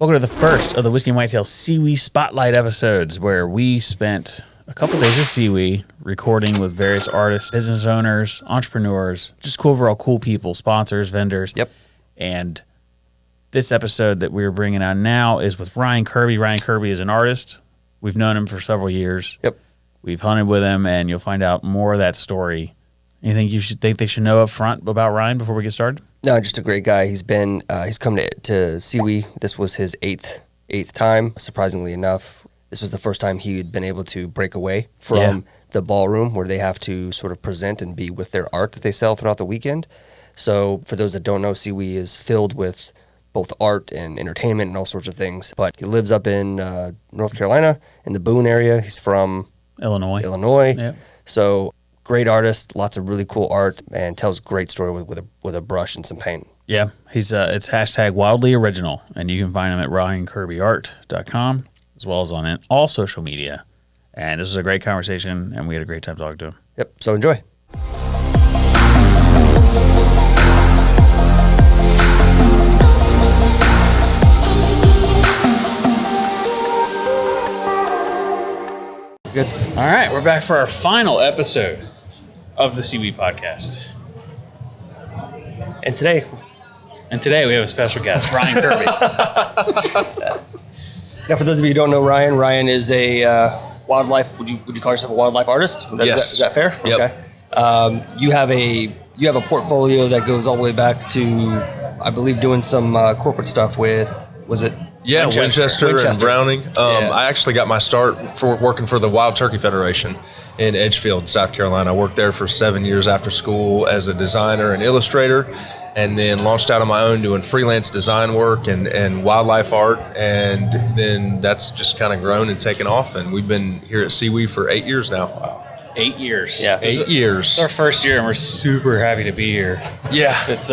Welcome to the first of the Whiskey and Whitetails SEWE Spotlight episodes, where we spent a couple days at SEWE recording with various artists, business owners, entrepreneurs, just overall cool people, sponsors, vendors. Yep. And this episode that we're bringing on now is with Ryan Kirby. Ryan Kirby is an artist. We've known him for several years. Yep. We've hunted with him, and you'll find out more of that story. Anything you should think they should know up front about Ryan before we get started? No, just a great guy. He's come to SEWE. This was his eighth time, surprisingly enough. This was the first time he had been able to break away from the ballroom where they have to sort of present and be with their art that they sell throughout the weekend. So for those that don't know, SEWE is filled with both art and entertainment and all sorts of things. But he lives up in North Carolina, in the Boone area. He's from Illinois. Yep. So great artist, lots of really cool art, and tells a great story with a brush and some paint. Yeah, he's it's hashtag wildly original, and you can find him at ryankirbyart.com as well as on all social media. And this was a great conversation, and we had a great time talking to him. Yep, so enjoy. Good. All right, we're back for our final episode of the SEWE podcast. And today we have a special guest, Ryan Kirby. Now, for those of you who don't know Ryan is a wildlife. Would you call yourself a wildlife artist? Yes. Is that fair? Yep. Okay. You have a portfolio that goes all the way back to, I believe, doing some corporate stuff with, was it? Yeah, Winchester and Browning. I actually got my start for working for the Wild Turkey Federation in Edgefield, South Carolina. I worked there for 7 years after school as a designer and illustrator, and then launched out on my own doing freelance design work and wildlife art. And then that's just kind of grown and taken off. And we've been here at SEWE for 8 years now. Wow. 8 years. Yeah, 8 years. It's our first year, and we're super happy to be here. Yeah. It's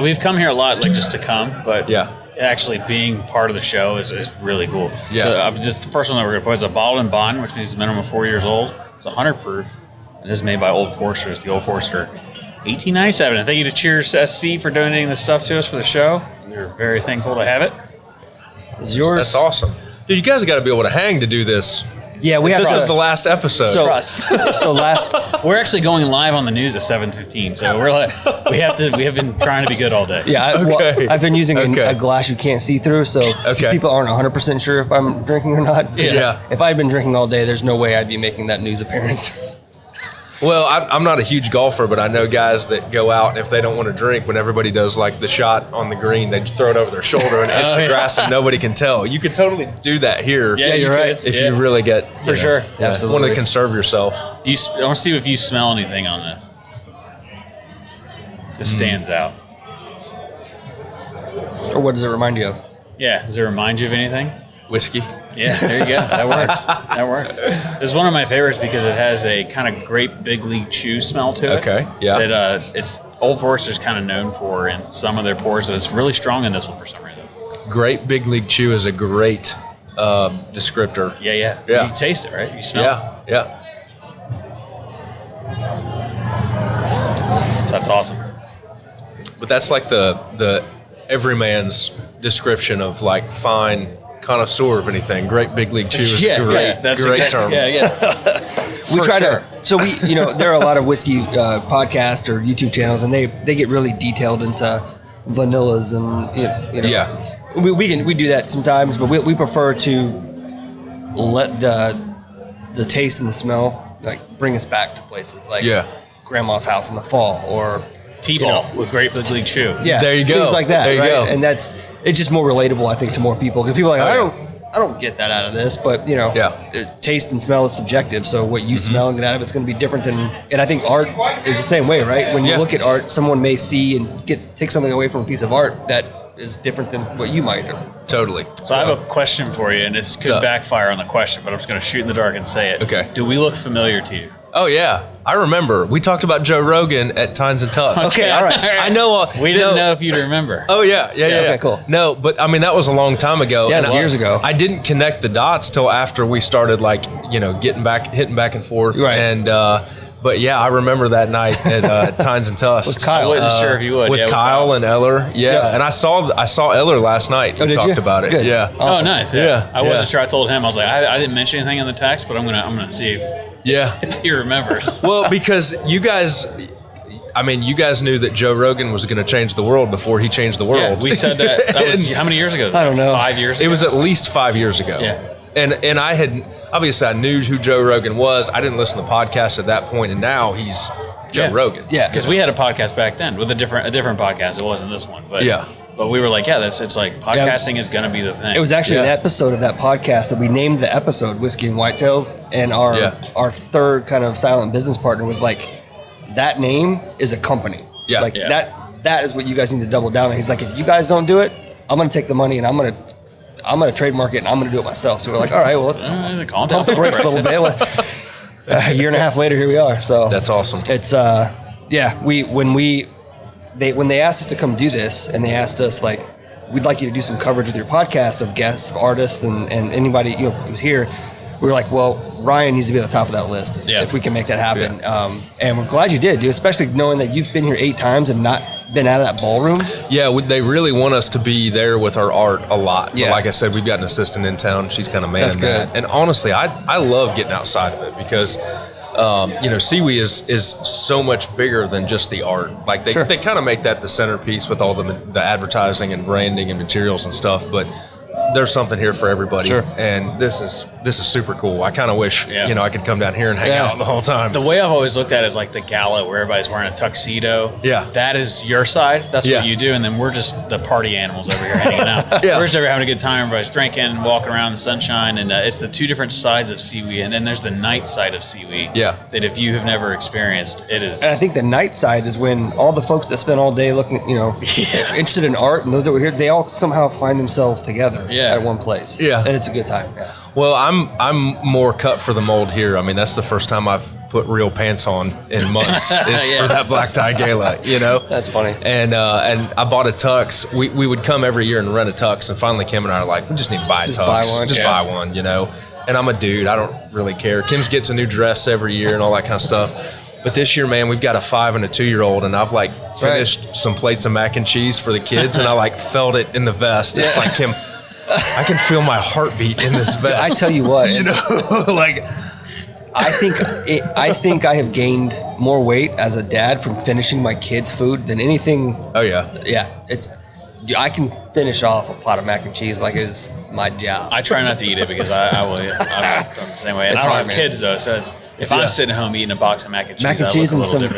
we've come here a lot, like just to come, but yeah. Actually being part of the show is really cool. Yeah. So just the first one that we're going to put is a bottled and bond, which means a minimum of 4 years old. It's 100 proof. And this is made by Old Forester. It's the Old Forester 1897. And thank you to Cheers SC for donating this stuff to us for the show. We're very thankful to have it. It's yours. That's awesome. Dude, you guys have got to be able to hang to do this. Yeah, we have. This is the last episode. So we're actually going live on the news at 7:15. So we're like, we have been trying to be good all day. Yeah, I've been using a glass you can't see through, so people aren't 100% sure if I'm drinking or not. Yeah. If I'd been drinking all day, there's no way I'd be making that news appearance. Well, I'm not a huge golfer, but I know guys that go out, and if they don't want to drink, when everybody does like the shot on the green, they just throw it over their shoulder and hits the grass and nobody can tell. You could totally do that here. Yeah, you're right. If you really get, for sure. Absolutely. Want to conserve yourself. I want to see if you smell anything on this. This stands out. Or what does it remind you of? Yeah, does it remind you of anything? Whiskey. Yeah, there you go. That works. It's one of my favorites because it has a kind of great big league chew smell to it. Okay, yeah. That it's Old Forester's kind of known for in some of their pours, but it's really strong in this one for some reason. Great big league chew is a great descriptor. Yeah. You taste it, right? You smell it. Yeah. So that's awesome. But that's like the everyman's description of like fine connoisseur of anything. Great big league chew is a great term. Yeah. We try to. So there are a lot of whiskey podcasts or YouTube channels, and they get really detailed into vanillas and Yeah. We do that sometimes, but we prefer to let the taste and the smell like bring us back to places like grandma's house in the fall or T-ball with great big league chew. Yeah, there you go. Things like that. There you go. And it's just more relatable, I think, to more people because people are like, I don't get that out of this, but taste and smell is subjective. So what you smell and get out of it's going to be different than. And I think art is the same way, right? When you look at art, someone may see and take something away from a piece of art that is different than what you might. Totally. So I have a question for you, and this could backfire on the question, but I'm just going to shoot in the dark and say it. Okay. Do we look familiar to you? Oh, yeah. I remember. We talked about Joe Rogan at Tines and Tuss. Okay, all right. I know. We didn't know if you'd remember. Oh, yeah. Okay, cool. No, but I mean, that was a long time ago. Yeah, and it was years ago. I didn't connect the dots till after we started, like, hitting back and forth. Right. And But yeah, I remember that night at Tines and Tusk. With Kyle. I wasn't sure if you would. With Kyle and Eller. Yeah. And I saw Eller last night. We talked about it. Good. Yeah. Awesome. Oh, nice. Yeah. I wasn't sure. I told him, I was like, I didn't mention anything in the text, but I'm gonna see if he remembers. Well, because you guys knew that Joe Rogan was going to change the world before he changed the world. Yeah, we said that. That was how many years ago? I don't know. 5 years ago? It was at least 5 years ago. Yeah. And I had, obviously I knew who Joe Rogan was. I didn't listen to podcasts at that point, and now he's Joe Rogan. Yeah. Because we had a podcast back then with a different podcast. It wasn't this one. But But we were like, it's like podcasting is going to be the thing. It was actually an episode of that podcast that we named the episode Whiskey and Whitetails, and our third kind of silent business partner was like, that name is a company. Yeah. Like that is what you guys need to double down on. He's like, if you guys don't do it, I'm going to take the money and I'm going to trademark it and I'm going to do it myself. So we're like, all right, well, let's pump the brakes a little bit. A year and a half later, here we are. So that's awesome. It's when they asked us to come do this, and they asked us like, we'd like you to do some coverage with your podcast of guests, of artists, and anybody who's here. We were like, well, Ryan needs to be at the top of that list if we can make that happen. Yeah. And we're glad you did, dude, especially knowing that you've been here 8 times and not been out of that ballroom. Yeah, they really want us to be there with our art a lot. Yeah. But like I said, we've got an assistant in town. She's kind of manning that. And honestly, I love getting outside of it because, SEWE is so much bigger than just the art. Like they kind of make that the centerpiece with all the advertising and branding and materials and stuff. But there's something here for everybody. Sure. And this is super cool. I kind of wish, I could come down here and hang out the whole time. The way I've always looked at it is like the gala where everybody's wearing a tuxedo. Yeah. That is your side. That's what you do. And then we're just the party animals over here hanging out. We're just over having a good time. Everybody's drinking, walking around in the sunshine. And it's the two different sides of SEWE. And then there's the night side of SEWE. Yeah. That if you have never experienced, it is. And I think the night side is when all the folks that spend all day looking, interested in art, and those that were here, they all somehow find themselves together at one place. Yeah. And it's a good time. Yeah. Well, I'm more cut for the mold here. I mean, that's the first time I've put real pants on in months for that black tie gala, That's funny. And I bought a tux. We would come every year and rent a tux, and finally Kim and I are like, we just need to buy a tux. Buy one, And I'm a dude. I don't really care. Kim's gets a new dress every year and all that kind of stuff. But this year, man, we've got a 5 and a 2-year-old, and I've finished some plates of mac and cheese for the kids, and I felt it in the vest. It's like, Kim, I can feel my heartbeat in this vest. I tell you what, I think I have gained more weight as a dad from finishing my kids' food than anything. Oh yeah. Yeah, I can finish off a pot of mac and cheese like it's my job. I try not to eat it because I'm done the same way. And I don't have kids though, so if I'm sitting home eating a box of mac and cheese and some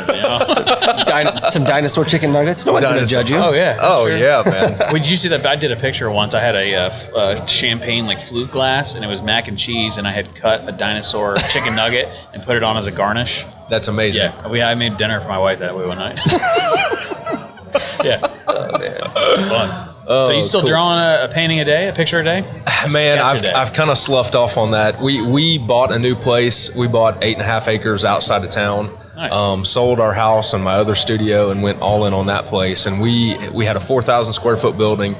some dinosaur chicken nuggets, no one's going to judge you. Oh yeah. Oh yeah, man. Did you see that? I did a picture once. I had a champagne flute glass, and it was mac and cheese, and I had cut a dinosaur chicken nugget and put it on as a garnish. That's amazing. Yeah, I made dinner for my wife that way one night. Yeah. Oh man, it's fun. So you still drawing a painting a day, a picture a day? Man, I've kind of sloughed off on that. We bought a new place. We bought 8.5 acres outside of town. Nice. Sold our house and my other studio and went all in on that place. And we had a 4,000 square foot building.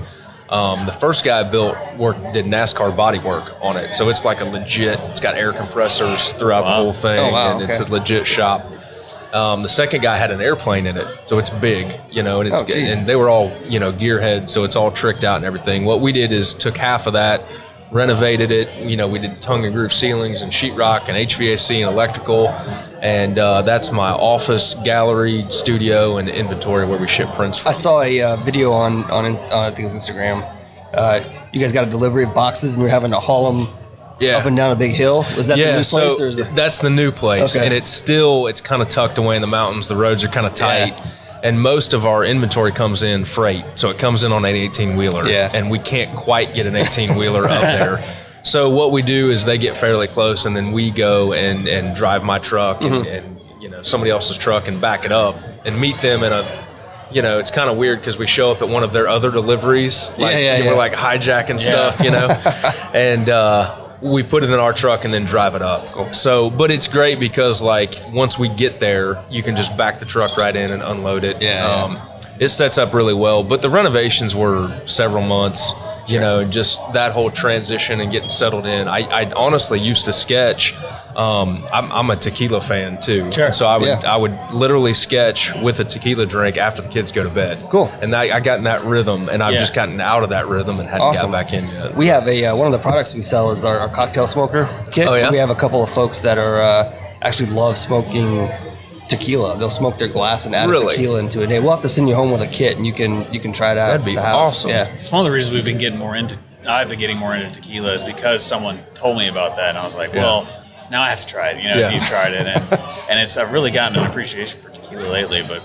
The first guy did NASCAR body work on it. So it's like a legit, it's got air compressors throughout the whole thing. It's a legit shop. The second guy had an airplane in it, so it's big, and and they were all, gearheads, so it's all tricked out and everything. What we did is took half of that, renovated it. We did tongue and groove ceilings and sheetrock and HVAC and electrical, and that's my office, gallery, studio, and inventory where we ship prints from. I saw a video on I think it was Instagram. You guys got a delivery of boxes, and you're having to haul them. Up and down a big hill? Was that the new place? Or is it? That's the new place. Okay. And it's kind of tucked away in the mountains. The roads are kind of tight. Yeah. And most of our inventory comes in freight. So it comes in on an 18-wheeler. Yeah. And we can't quite get an 18-wheeler up there. So what we do is they get fairly close, and then we go and drive my truck and somebody else's truck and back it up and meet them in a it's kind of weird because we show up at one of their other deliveries. We're like hijacking stuff, and we put it in our truck and then drive it up. Cool. So, but it's great because once we get there, you can just back the truck right in and unload it. It sets up really well. But the renovations were several months. you know, and just that whole transition and getting settled in. I honestly used to sketch. I'm a tequila fan too. Sure. So I would literally sketch with a tequila drink after the kids go to bed. Cool. And I got in that rhythm, and I've just gotten out of that rhythm and hadn't got back in yet. We have one of the products we sell is our cocktail smoker kit. Oh, yeah? We have a couple of folks that are actually love smoking tequila. They'll smoke their glass and add a tequila into it. Hey, we'll have to send you home with a kit, and you can try it out. That'd be at the house. awesome. Yeah. It's one of the reasons I've been getting more into tequila is because someone told me about that, and I was like, well, now I have to try it. You know, if you've tried it, and I've really gotten an appreciation for tequila lately. But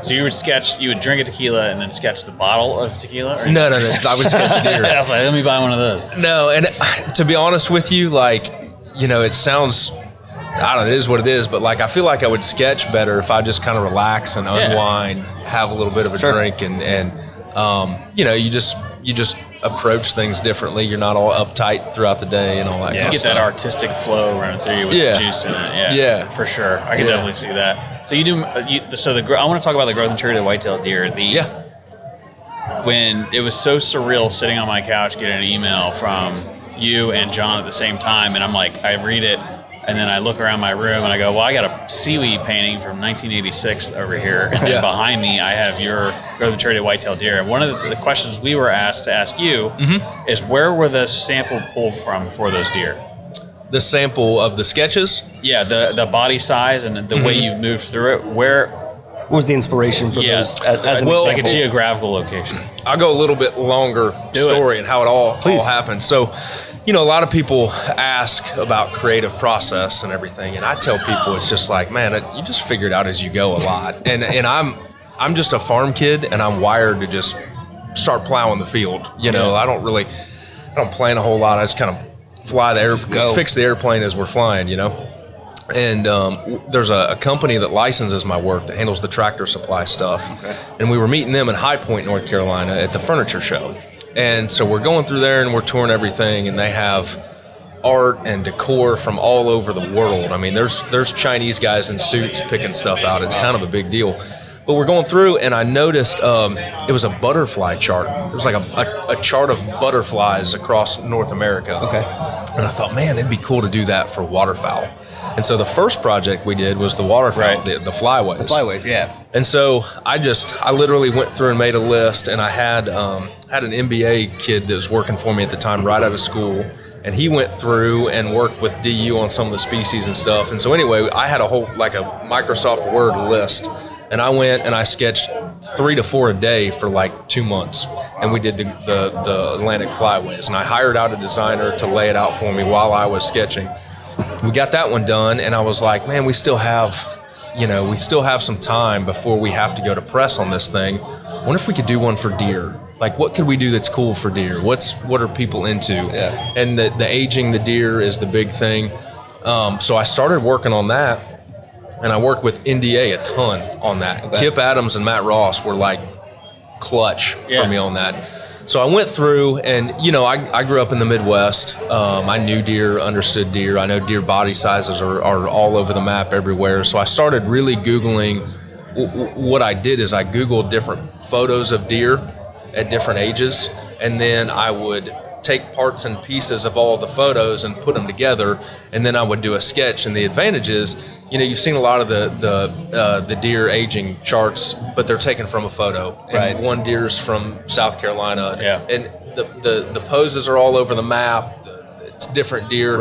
so you would drink a tequila and then sketch the bottle of tequila? Or No. I would sketch deer. I was like, let me buy one of those. No, and to be honest with you, like, you know, it sounds, I don't know, it is what it is, but like I feel like I would sketch better if I just kind of relax and unwind, have a little bit of a drink, and you know, you just approach things differently. You're not all uptight throughout the day and all that. You kind get of stuff. that artistic flow running through you with the juice in it. Yeah, for sure. I can definitely see that. So you do. I want to talk about the growth and maturity of the white-tailed deer. When it was so surreal sitting on my couch getting an email from you and John at the same time, and I'm like, I read it, and then I look around my room and I go, well, I got a SEWE painting from 1986 over here, and then behind me I have your growth and maturity of white-tailed deer. And one of the questions we were asked to ask you is, where were the sample pulled from for those deer? The sample of the sketches? Yeah, the body size and the way you've moved through it. What was the inspiration for those as an like a example? geographical location? I'll go a little bit longer story and how it all happened. So, you know, a lot of people ask about creative process and everything, and I tell people it's just like, man, you just figure it out as you go a lot. and I'm just a farm kid, and I'm wired to just start plowing the field. You know, I don't plan a whole lot. I just kind of fly fix the airplane as we're flying, you know. And there's a company that licenses my work that handles the tractor supply stuff. Okay. And we were meeting them in High Point, North Carolina at the furniture show. And so we're going through there and we're touring everything, and they have art and decor from all over the world. I mean, there's Chinese guys in suits picking stuff out. It's kind of a big deal. But we're going through, and I noticed it was a butterfly chart. It was like a chart of butterflies across North America. Okay. And I thought, man, it'd be cool to do that for waterfowl. And so the first project we did was the waterfowl, the flyways. The flyways, yeah. And so I literally went through and made a list, and I had an MBA kid that was working for me at the time right out of school, and he went through and worked with DU on some of the species and stuff. And so anyway, I had a whole, like a Microsoft Word list, and I went and I sketched 3 to 4 a day for like 2 months, and we did the Atlantic flyways, and I hired out a designer to lay it out for me while I was sketching. We got that one done, and I was like, man, we still have some time before we have to go to press on this thing. I wonder if we could do one for deer. Like, what could we do that's cool for deer? What are people into? Yeah. And the aging the deer is the big thing. So I started working on that, and I worked with NDA a ton on that. Okay. Kip Adams and Matt Ross were like clutch for me on that. So I went through, and, you know, I grew up in the Midwest. I knew deer, understood deer. I know deer body sizes are all over the map everywhere. So I started really Googling. What I did is I Googled different photos of deer at different ages, and then I would take parts and pieces of all the photos and put them together, and then I would do a sketch. And the advantage is, you know, you've seen a lot of the deer aging charts, but they're taken from a photo. And one deer's from South Carolina, and the poses are all over the map. It's different deer,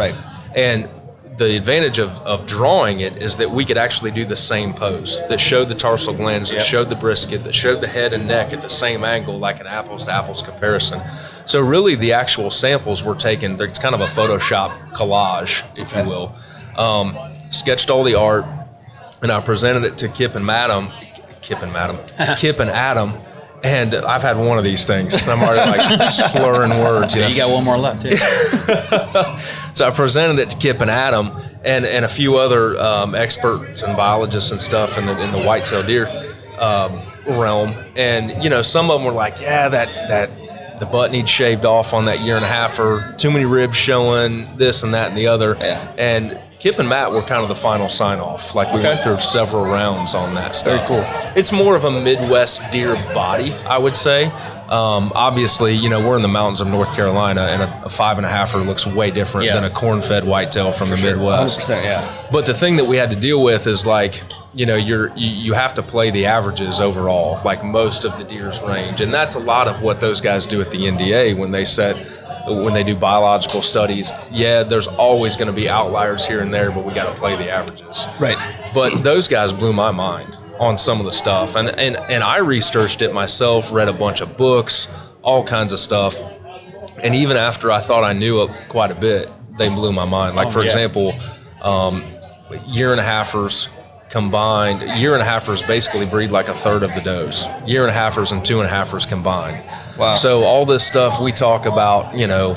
and the advantage of drawing it is that we could actually do the same pose that showed the tarsal glands, that showed the brisket, that showed the head and neck at the same angle, like an apples to apples comparison. So really the actual samples were taken, it's kind of a Photoshop collage, if you will. Sketched all the art, and I presented it to Kip and Adam, and I've had one of these things, and I'm already like slurring words. You got one more left, too. So I presented it to Kip and Adam and a few other experts and biologists and stuff in the whitetail deer realm. And, you know, some of them were like, yeah, that the butt needs shaved off on that 1.5 year, or too many ribs showing, this and that and the other. Yeah. And Kip and Matt were kind of the final sign-off. Like, we went through several rounds on that stuff. Very cool. It's more of a Midwest deer body, I would say. Obviously, you know, we're in the mountains of North Carolina, and a 5.5er looks way different than a corn-fed whitetail from the Midwest. 100%, yeah. But the thing that we had to deal with is, like, you know, you have to play the averages overall, like most of the deer's range. And that's a lot of what those guys do at the NDA when they do biological studies. Yeah, there's always going to be outliers here and there, but we got to play the averages. Right. But those guys blew my mind on some of the stuff. And I researched it myself, read a bunch of books, all kinds of stuff. And even after I thought I knew quite a bit, they blew my mind. Like, for example, year and a halfers combined, year and a halfers basically breed like a third of the does. Year and a halfers and 2.5ers combined. Wow. So all this stuff we talk about, you know,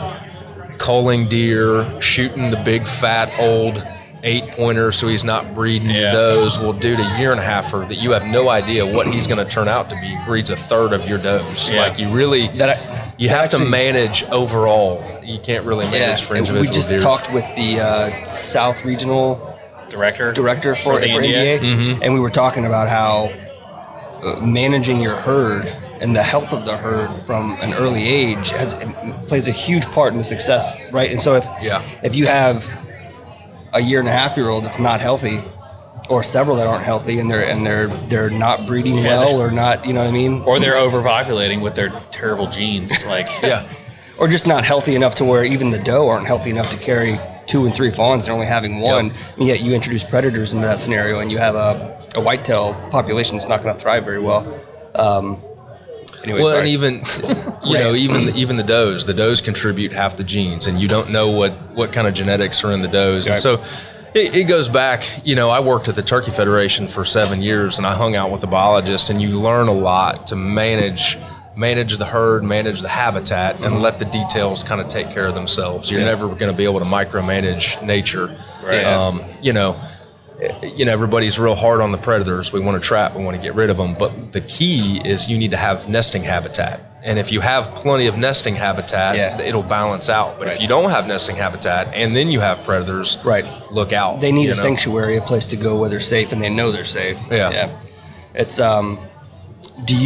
culling deer, shooting the big fat old 8-pointer so he's not breeding your does. Well, dude, a year and a halfer that you have no idea what he's going to turn out to be breeds a third of your does. Like, you really, you have to manage overall. You can't really manage for individual We just deer. talked with the South Regional Director for NDA, and we were talking about how managing your herd and the health of the herd from an early age plays a huge part in the success, right? And so if you have a year and a half year old that's not healthy, or several that aren't healthy, and they're not breeding well, or not, you know what I mean, or they're overpopulating with their terrible genes, like or just not healthy enough to where even the doe aren't healthy enough to carry 2 and 3 fawns. They're only having one. And yet you introduce predators into that scenario, and you have a whitetail population that's not going to thrive very well. Anyway, and even you know, even the does contribute half the genes, and you don't know what kind of genetics are in the does. And so it goes back, you know, I worked at the Turkey Federation for 7 years, and I hung out with a biologist, and you learn a lot to manage the herd, manage the habitat, and let the details kind of take care of themselves. You're never going to be able to micromanage nature. You know, everybody's real hard on the predators. We want to trap, we want to get rid of them. But the key is you need to have nesting habitat. And if you have plenty of nesting habitat, it'll balance out. But if you don't have nesting habitat and then you have predators, look out. They need a sanctuary, a place to go where they're safe, and they know they're safe. It's do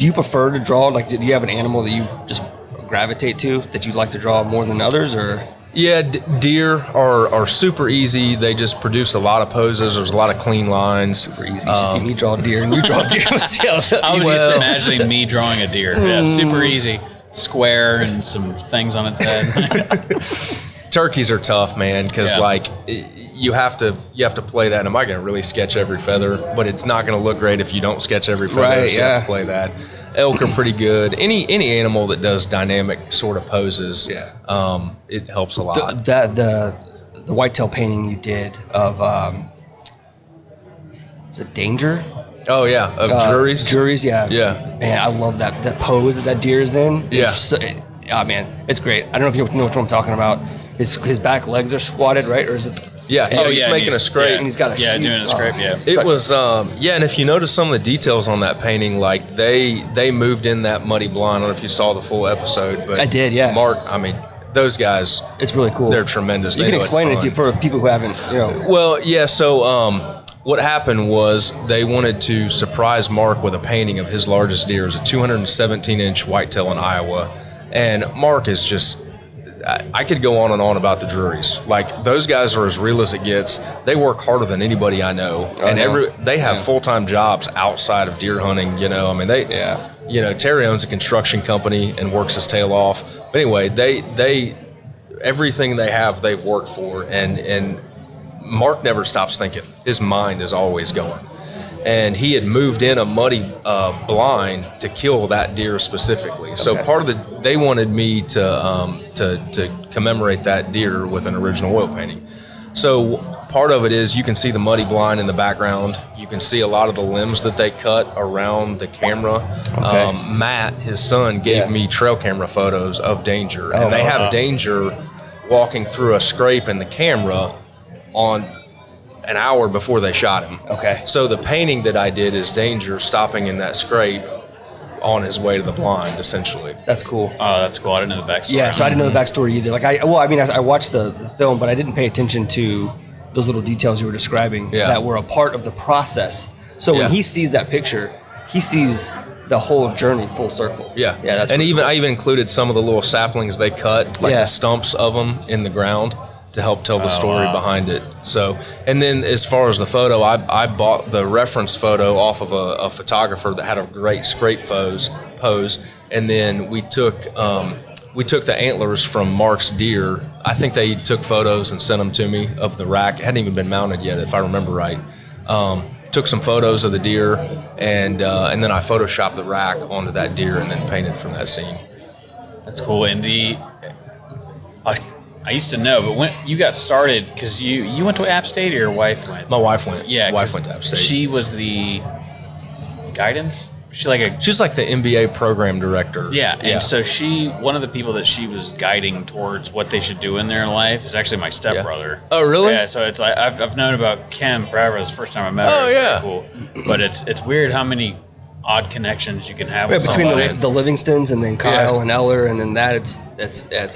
you prefer to draw, like, do you have an animal that you just gravitate to, that you like to draw more than others, or? Yeah, deer are super easy. They just produce a lot of poses. There's a lot of clean lines. Super easy. You see me draw a deer and you draw a deer. I was just imagining me drawing a deer. Super easy. Square and some things on its head. Turkeys are tough, man, because like you have to play that. Am I going to really sketch every feather? But it's not going to look great if you don't sketch every feather. So you have to play that. Elk are pretty good. Any animal that does dynamic sort of poses, it helps a lot. The whitetail painting you did of is it Danger? Oh yeah, of Juries. Juries, yeah. Man, I love that pose that deer is in. Man, it's great. I don't know if you know what I'm talking about. His back legs are squatted, right? Or is it? Yeah, he's making a scrape. And he's got doing a scrape, It was, and if you notice some of the details on that painting, like they moved in that muddy blind. I don't know if you saw the full episode, but I did, yeah. Mark, I mean, those guys, it's really cool. They're tremendous. You can explain it for people who haven't, you know. Well, yeah, so what happened was they wanted to surprise Mark with a painting of his largest deer. It was a 217-inch whitetail in Iowa. And Mark is just, I could go on and on about the Druries. Like, those guys are as real as it gets. They work harder than anybody I know. They have full-time jobs outside of deer hunting, you know. I mean, you know, Terry owns a construction company and works his tail off. But anyway, they everything they have, they've worked for. And Mark never stops thinking. His mind is always going. And he had moved in a muddy blind to kill that deer specifically. So part of they wanted me to commemorate that deer with an original oil painting. So part of it is you can see the muddy blind in the background. You can see a lot of the limbs that they cut around the camera. Matt, his son, gave me trail camera photos of Danger. And they have Danger walking through a scrape in the camera on an hour before they shot him. So the painting that I did is Danger stopping in that scrape on his way to the blind, essentially. That's cool. Oh, that's cool. I didn't know the backstory. Yeah, so I didn't know the backstory either. Like I watched the film, but I didn't pay attention to those little details you were describing that were a part of the process. So when he sees that picture, he sees the whole journey full circle. Yeah. That's and cool. I even included some of the little saplings they cut, like the stumps of them in the ground, to help tell the story behind it. So, and then as far as the photo, I bought the reference photo off of a photographer that had a great scrape pose, and then we took the antlers from Mark's deer. I think they took photos and sent them to me of the rack. It hadn't even been mounted yet, if I remember right. Took some photos of the deer, and then I photoshopped the rack onto that deer and then painted from that scene. That's cool. And I used to know, but when you got started, because you went to App State or your wife went? My wife went. Yeah, my wife went to App State. She was the guidance. She's like the MBA program director. Yeah, and so one of the people that she was guiding towards what they should do in their life is actually my stepbrother. Oh, really? Yeah, so it's like I've known about Kim forever. It was the first time I met her. Oh, yeah. Cool. But it's weird how many odd connections you can have with between somebody. the Livingstons and then Kyle and Eller and then that it's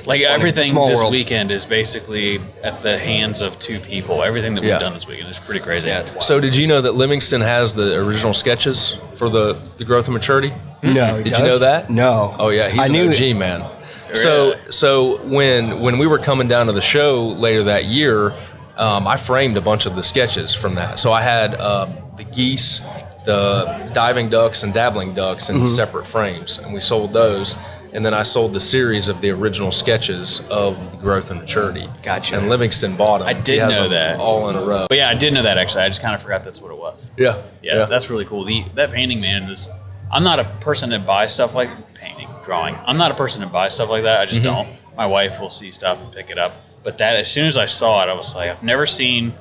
like funny. everything this world. weekend is basically at the hands of two people. Everything that we've done this weekend is pretty crazy. Yeah, it's wild. So did you know that Livingston has the original sketches for the growth and maturity? No, Did you know that? No. Oh yeah, he's an OG man. So when we were coming down to the show later that year, I framed a bunch of the sketches from that. So I had the geese, the diving ducks and dabbling ducks in separate frames, and we sold those. And then I sold the series of the original sketches of the growth and maturity. Gotcha. And Livingston bought them. I did know that. All in a row. But yeah, I did know that actually. I just kind of forgot that's what it was. Yeah. That's really cool. That painting, man, is. I'm not a person that buys stuff like painting, drawing. I'm not a person that buys stuff like that. I just don't. My wife will see stuff and pick it up. But that, as soon as I saw it, I was like, I've never seen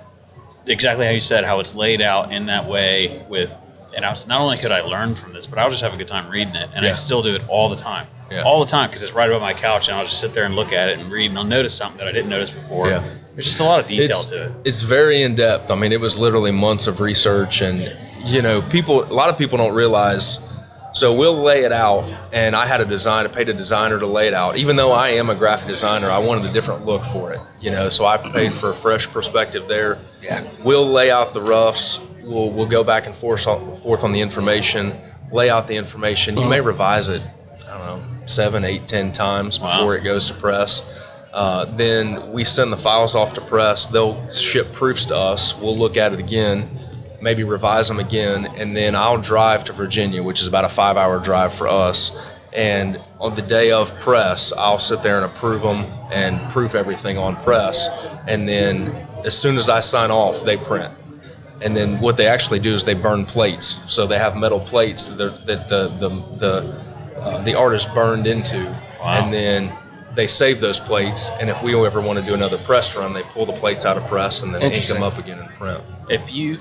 exactly how you said, how it's laid out in that way with. And I was, not only could I learn from this, but I'll just have a good time reading it. And I still do it all the time. Yeah. All the time, because it's right above my couch, and I'll just sit there and look at it and read, and I'll notice something that I didn't notice before. Yeah. There's just a lot of detail to it. It's very in-depth. I mean, it was literally months of research, and, a lot of people don't realize. So we'll lay it out, and I paid a designer to lay it out. Even though I am a graphic designer, I wanted a different look for it, so I paid for a fresh perspective there. Yeah. We'll lay out the roughs. We'll go back and forth on the information, lay out the information. You may revise it, 7, 8, 10 times before it goes to press. Then we send the files off to press. They'll ship proofs to us. We'll look at it again, maybe revise them again, and then I'll drive to Virginia, which is about a 5-hour drive for us. And on the day of press, I'll sit there and approve them and proof everything on press. And then as soon as I sign off, they print. And then what they actually do is they burn plates. So they have metal plates that the artist burned into. Wow. And then they save those plates. And if we ever want to do another press run, they pull the plates out of press and then ink them up again and print.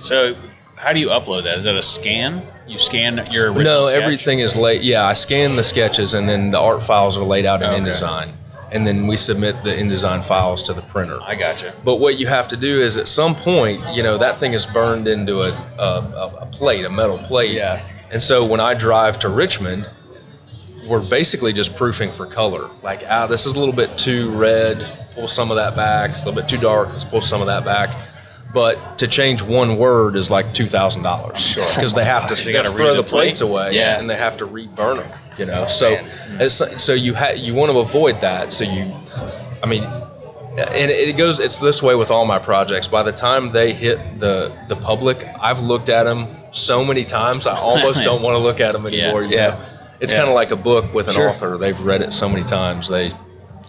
So how do you upload that? Is that a scan? You scan your original sketch? Everything is laid. Yeah, I scan the sketches, and then the art files are laid out in InDesign. And then we submit the InDesign files to the printer. I gotcha. But what you have to do is at some point, that thing is burned into a plate, a metal plate. Yeah. And so when I drive to Richmond, we're basically just proofing for color. Like, this is a little bit too red, pull some of that back. It's a little bit too dark, let's pull some of that back. But to change one word is like $2,000. Sure. Because they have to throw the plates away, and they have to reburn them. So you want to avoid that. So and it's this way with all my projects. By the time they hit the public, I've looked at them so many times, I almost don't want to look at them anymore. It's kind of like a book with an author. They've read it so many times, they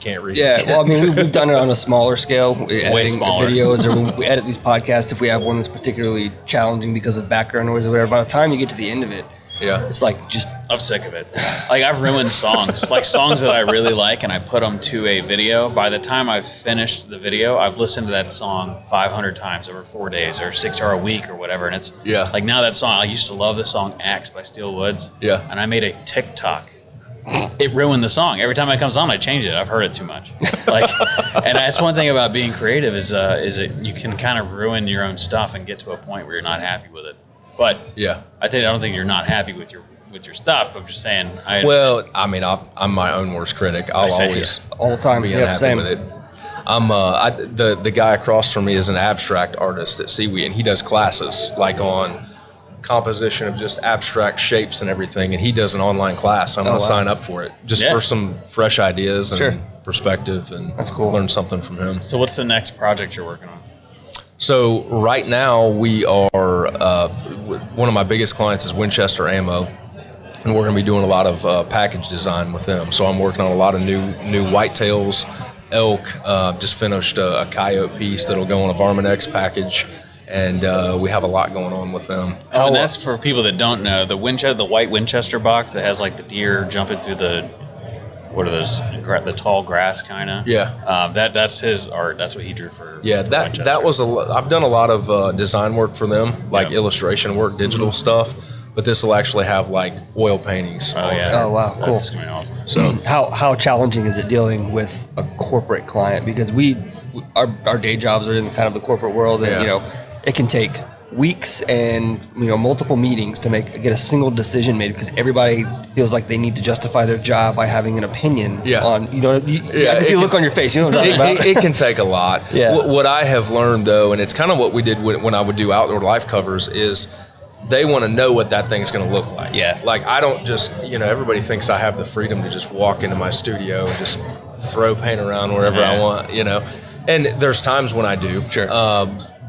can't read it. Yeah, well, I mean, we've done it on a smaller scale, way smaller videos, or we edit these podcasts if we have one that's particularly challenging because of background noise or whatever. By the time you get to the end of it, it's like just... I'm sick of it. Like, I've ruined songs, like songs that I really like, and I put them to a video. By the time I've finished the video, I've listened to that song 500 times over 4 days or 6 or a week or whatever. And it's like, now that song, I used to love the song Axe by Steel Woods. Yeah. And I made a TikTok. It ruined the song. Every time it comes on, I change it. I've heard it too much. And that's one thing about being creative is you can kind of ruin your own stuff and get to a point where you're not happy with it. But I don't think you're not happy with with your stuff. I'm just saying. Well, I mean, I'm my own worst critic. I'll always all the time be unhappy with it. I'm the guy across from me is an abstract artist at SEWE, and he does classes like on composition of just abstract shapes and everything, and he does an online class. I'm going to sign up for it just for some fresh ideas and perspective, and that's cool. Learn something from him. So what's the next project you're working on? So right now we are one of my biggest clients is Winchester Ammo, and we're going to be doing a lot of package design with them. So I'm working on a lot of new whitetails, elk. Just finished a coyote piece that'll go on a Varmint X package. And we have a lot going on with them. Oh, and that's for people that don't know. The white Winchester box that has like the deer jumping through the, what are those? The tall grass kind of. Yeah. That's his art. That's what he drew for. Yeah, that was I've done a lot of design work for them, like illustration work, digital stuff. But this will actually have like oil paintings. Oh yeah. Oh wow, cool. That's gonna be awesome. So how challenging is it dealing with a corporate client? Because our day jobs are in kind of the corporate world, and you know, it can take weeks and multiple meetings to get a single decision made, because everybody feels like they need to justify their job by having an opinion on I can see the look on your face. You know what I'm talking about? It can take a lot. What I have learned though, and it's kind of what we did when I would do outdoor life covers, is they want to know what that thing's going to look like. Yeah. Like I don't just everybody thinks I have the freedom to just walk into my studio and just throw paint around wherever I want. And there's times when I do. Sure.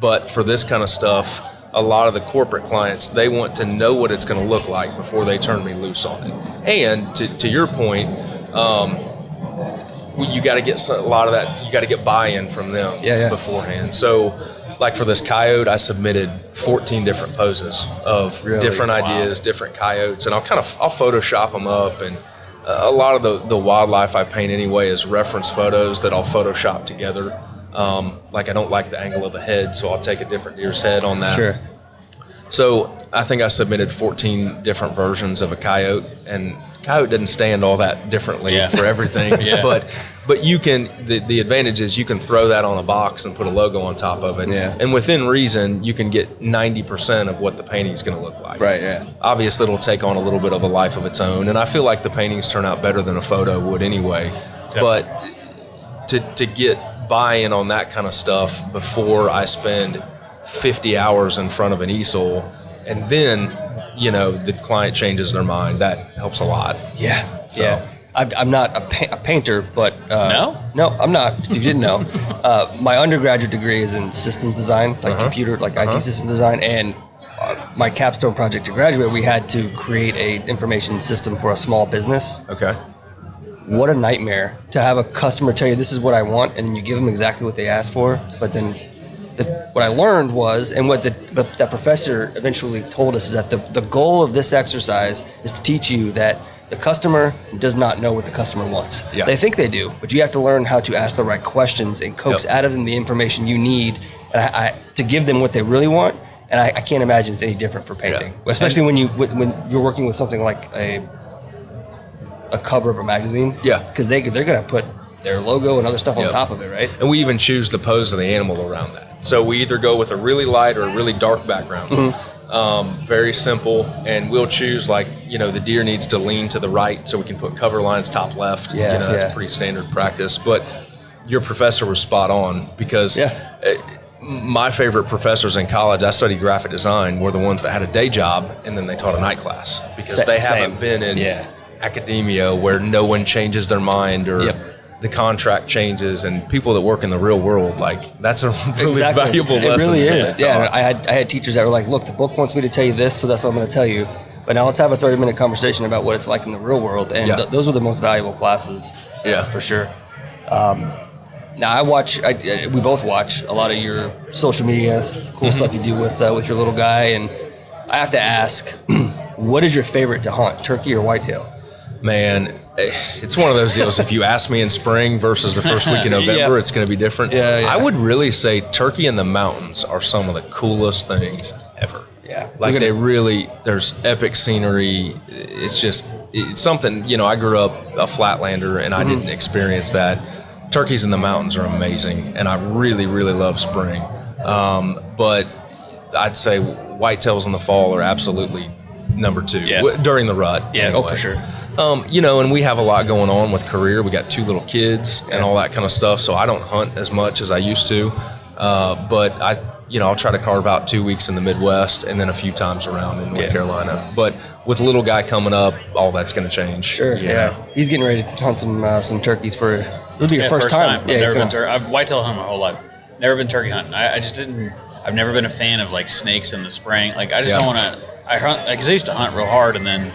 But for this kind of stuff, a lot of the corporate clients, they want to know what it's going to look like before they turn me loose on it. And to your point, you got to get a lot of that. You got to get buy-in from them beforehand. So, like for this coyote, I submitted 14 different poses of different ideas, different coyotes, and I'll Photoshop them up. And a lot of the wildlife I paint anyway is reference photos that I'll Photoshop together. Like I don't like the angle of the head, so I'll take a different deer's head on that. Sure. So I think I submitted 14 different versions of a coyote, and coyote doesn't stand all that differently for everything. But you can, the advantage is you can throw that on a box and put a logo on top of it. Yeah. And within reason, you can get 90% of what the painting's going to look like. Right, yeah. Obviously, it'll take on a little bit of a life of its own, and I feel like the paintings turn out better than a photo would anyway. Definitely. But to get buy-in on that kind of stuff before I spend 50 hours in front of an easel, and then the client changes their mind, that helps a lot. I'm not a painter, but no, I'm not. If you didn't know, my undergraduate degree is in systems design, like computer, like IT systems design, and my capstone project to graduate, we had to create a information system for a small business. Okay. What a nightmare to have a customer tell you this is what I want, and then you give them exactly what they asked for. But then what I learned was, and what that professor eventually told us, is that the goal of this exercise is to teach you that the customer does not know what the customer wants. Yeah. They think they do, but you have to learn how to ask the right questions and coax out of them the information you need to give them what they really want. And I can't imagine it's any different for painting, especially when you're working with something like a cover of a magazine. Yeah. Because they're going to put their logo and other stuff on top of it, right? And we even choose the pose of the animal around that. So we either go with a really light or a really dark background. Very simple. And we'll choose the deer needs to lean to the right so we can put cover lines top left. That's pretty standard practice. But your professor was spot on, because my favorite professors in college, I studied graphic design, were the ones that had a day job and then they taught a night class, because they haven't been in academia where no one changes their mind or the contract changes, and people that work in the real world, that's a really valuable lesson. It really is. Yeah, I had teachers that were like, look, the book wants me to tell you this, so that's what I'm going to tell you. But now let's have a 30-minute conversation about what it's like in the real world. And those are the most valuable classes, for sure. Now we both watch a lot of your social media, cool stuff you do with your little guy. And I have to ask, what is your favorite to hunt, turkey or whitetail? Man, it's one of those deals. If you ask me in spring versus the first week in November, it's going to be different. I would really say turkey in the mountains are some of the coolest things ever. Yeah. There's epic scenery. It's something, I grew up a flatlander and I didn't experience that. Turkeys in the mountains are amazing, and I really, really love spring. But I'd say whitetails in the fall are absolutely number 2 Yeah. during the rut. Yeah, anyway. oh, for sure. You know, and we have a lot going on with career. We got 2 little kids and all that kind of stuff. So I don't hunt as much as I used to. But I'll try to carve out 2 weeks in the Midwest and then a few times around in North Carolina. But with little guy coming up, all that's going to change. Sure. Yeah. He's getting ready to hunt some turkeys for. It'll be your first time. Yeah, I've whitetail hunted my whole life. Never been turkey hunting. I just didn't. I've never been a fan of like snakes in the spring. Like I just don't want to. I hunt because I used to hunt real hard, and then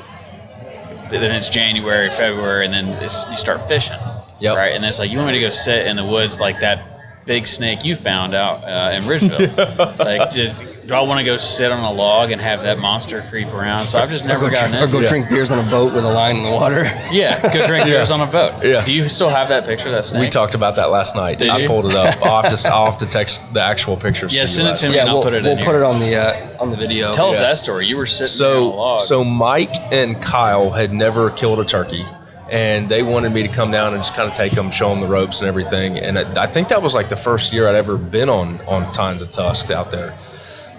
it's January, February, and then you start fishing. Yep. Right, and it's like you want me to go sit in the woods like that big snake you found out in Ridgeville. Like, do I want to go sit on a log and have that monster creep around? So I've just never gotten into it. Or go drink beers on a boat with a line in the water. Yeah, go drink beers on a boat. Yeah. Do you still have that picture of that snake? We talked about that last night. Did I you? pulled it up. I'll have to text the actual pictures to you. Send it to me Yeah, and I'll put it in we'll put here. it on the video. Tell us that story. You were sitting there on a log. So Mike and Kyle had never killed a turkey, and they wanted me to come down and just kind of take them, show them the ropes and everything. And I think that was like the first year I'd ever been on Tines of Tusk out there.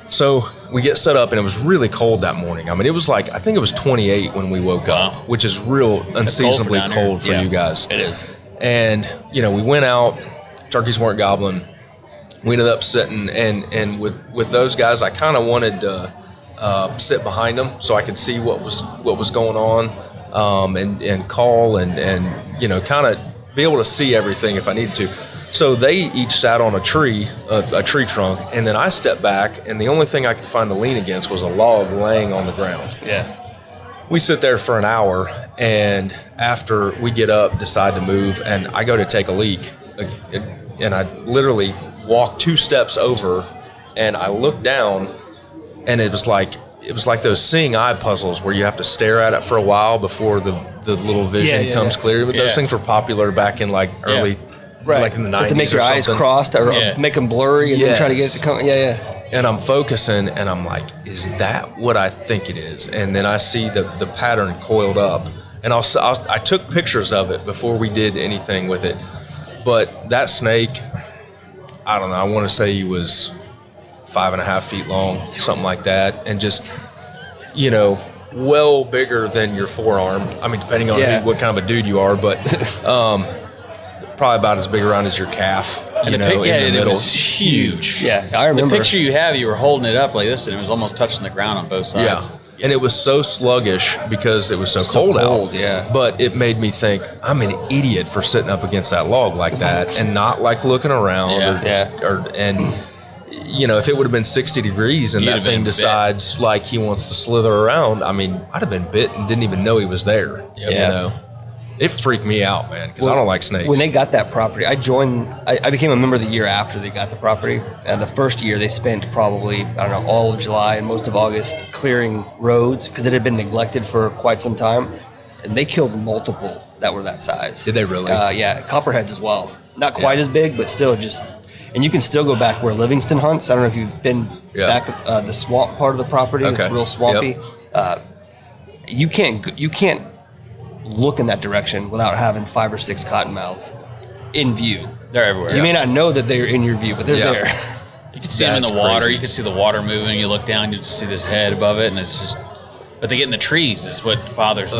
So we get set up, and it was really cold that morning. I mean, it was like, I think it was 28 when we woke up, which is real unseasonably cold for you guys. It is. And, we went out, turkeys weren't gobbling. We ended up sitting, and with those guys, I kind of wanted to sit behind them so I could see what was going on. And call and kind of be able to see everything if I needed to. So they each sat on a tree trunk, and then I stepped back, and the only thing I could find to lean against was a log laying on the ground. Yeah. We sit there for an hour, and after we get up, decide to move, and I go to take a leak, and I literally walk 2 steps over, and I look down, and it was like those seeing eye puzzles where you have to stare at it for a while before the little vision comes clear. But those things were popular back in like early, like in the 90s. To make your eyes crossed or make them blurry and then try to get it to come. Yeah. And I'm focusing, and I'm like, is that what I think it is? And then I see the pattern coiled up. And I took pictures of it before we did anything with it. But that snake, I don't know, I want to say he was 5.5 feet long, something like that, and just, well bigger than your forearm. I mean, depending on what kind of a dude you are, but probably about as big around as your calf. In the middle. It was huge. Yeah, I remember. The picture you have, you were holding it up like this, and it was almost touching the ground on both sides. Yeah. And it was so sluggish because it was so cold out. Yeah. But it made me think, I'm an idiot for sitting up against that log like that and not like looking around. If it would have been 60 degrees and that thing decides like he wants to slither around, I mean, I'd have been bit and didn't even know he was there. It freaked me out, man, because I don't like snakes. When they got that property, I became a member the year after they got the property. And the first year they spent probably, all of July and most of August clearing roads because it had been neglected for quite some time. And they killed multiple that were that size. Did they really? Yeah, copperheads as well. Not quite as big, but still just... And you can still go back where Livingston hunts. I don't know if you've been back the swamp part of the property. Okay. It's real swampy. Yep. You can't look in that direction without having 5 or 6 cottonmouths in view. They're everywhere. You may not know that they're in your view, but they're there. You can see them in the water. Crazy. You can see the water moving. You look down, you just see this head above it, and it's just... But they get in the trees is what bothers me.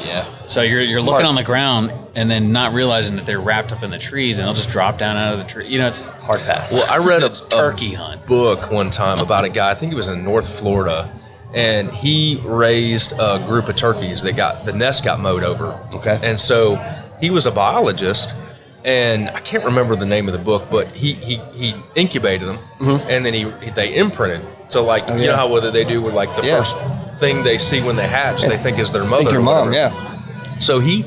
Yeah. So you're looking on the ground and then not realizing that they're wrapped up in the trees, and they'll just drop down out of the tree. It's hard pass. Well, I read a turkey hunt book one time about a guy, I think he was in North Florida, and he raised a group of turkeys that the nest got mowed over. Okay. And so he was a biologist, and I can't remember the name of the book, but he incubated them, and then they imprinted. So you know how whether they do with like the first thing they see when they hatch, they think is their mother. Think your mom, So he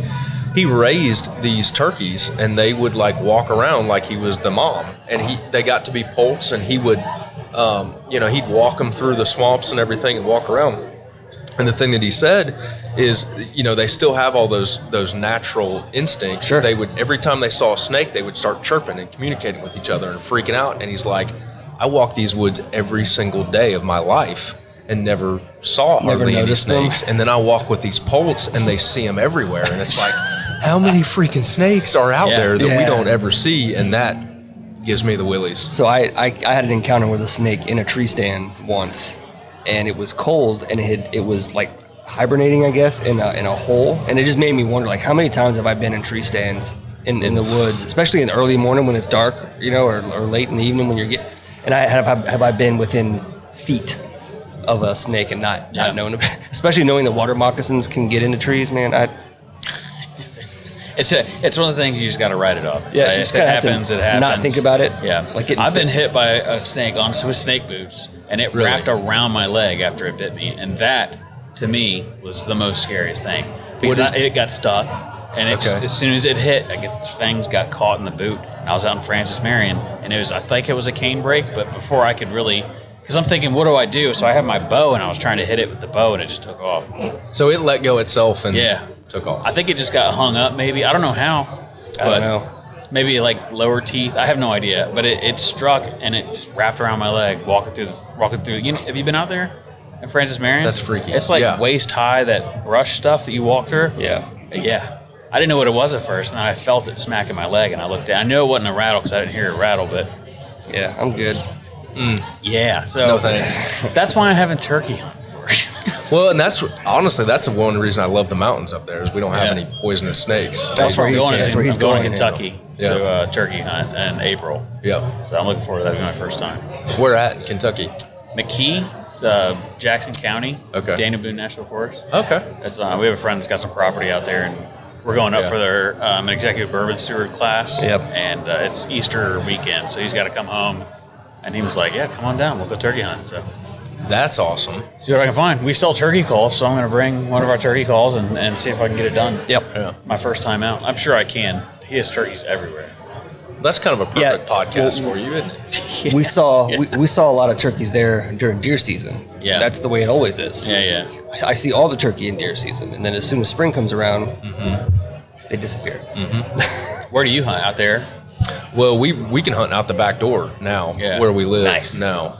raised these turkeys, and they would walk around like he was the mom, and they got to be poults, and he would, he'd walk them through the swamps and everything and walk around. And the thing that he said is, they still have all those natural instincts. Sure. They would, every time they saw a snake, they would start chirping and communicating with each other and freaking out. And he's like, I walk these woods every single day of my life and never saw hardly any snakes. And then I walk with these poults, and they see them everywhere. And it's like, how many freaking snakes are out there that we don't ever see? And that gives me the willies. So I had an encounter with a snake in a tree stand once, and it was cold, and it was like hibernating, I guess, in a hole, and it just made me wonder, like, how many times have I been in tree stands in the woods, especially in the early morning when it's dark, or late in the evening when and have I been within feet of a snake and not knowing about it, especially knowing that water moccasins can get into trees, man. It's one of the things you just got to write it off. Yeah, if it happens, it happens. Not think about it. Yeah, I've been hit by a snake with snake boots, and it wrapped around my leg after it bit me, and that to me was the most scariest thing because it got stuck, and it just as soon as it hit, I guess its fangs got caught in the boot. And I was out in Francis Marion, and I think it was a cane break, but before I could really. Because I'm thinking, what do I do? So I have my bow, and I was trying to hit it with the bow, and it just took off. So it let go itself and took off. I think it just got hung up, maybe. I don't know how. I don't know. Maybe like lower teeth. I have no idea. But it struck, and it just wrapped around my leg, walking through. Have you been out there in Francis Marion? That's freaky. It's like waist high, that brush stuff that you walk through. Yeah. Yeah. I didn't know what it was at first, and then I felt it smacking my leg, and I looked down. I knew it wasn't a rattle because I didn't hear it rattle, but... Yeah, I'm good. Yeah, so no thanks. That's why I haven't turkey hunted for. Well, and that's one reason I love the mountains up there is we don't have any poisonous snakes. That's where I'm going. That's where he's going going to Kentucky to turkey hunt in April. Yep. So I'm looking forward to that. It'll be my first time. Where at in Kentucky? McKee, it's, Jackson County. Okay. Dana Boone National Forest. Okay. It's, we have a friend that's got some property out there, and we're going up for their an executive bourbon steward class. Yep. And it's Easter weekend, so he's got to come home. And he was like, "Yeah, come on down. We'll go turkey hunting." So that's awesome. See what I can find. We sell turkey calls, so I'm going to bring one of our turkey calls and see if I can get it done. Yep. Yeah. My first time out. I'm sure I can. He has turkeys everywhere. That's kind of a perfect podcast for you, isn't it? We saw we saw a lot of turkeys there during deer season. Yeah. That's the way it always is. Yeah. I see all the turkey in deer season, and then as soon as spring comes around, they disappear. Where do you hunt? Out there? Well, we can hunt out the back door now where we live now.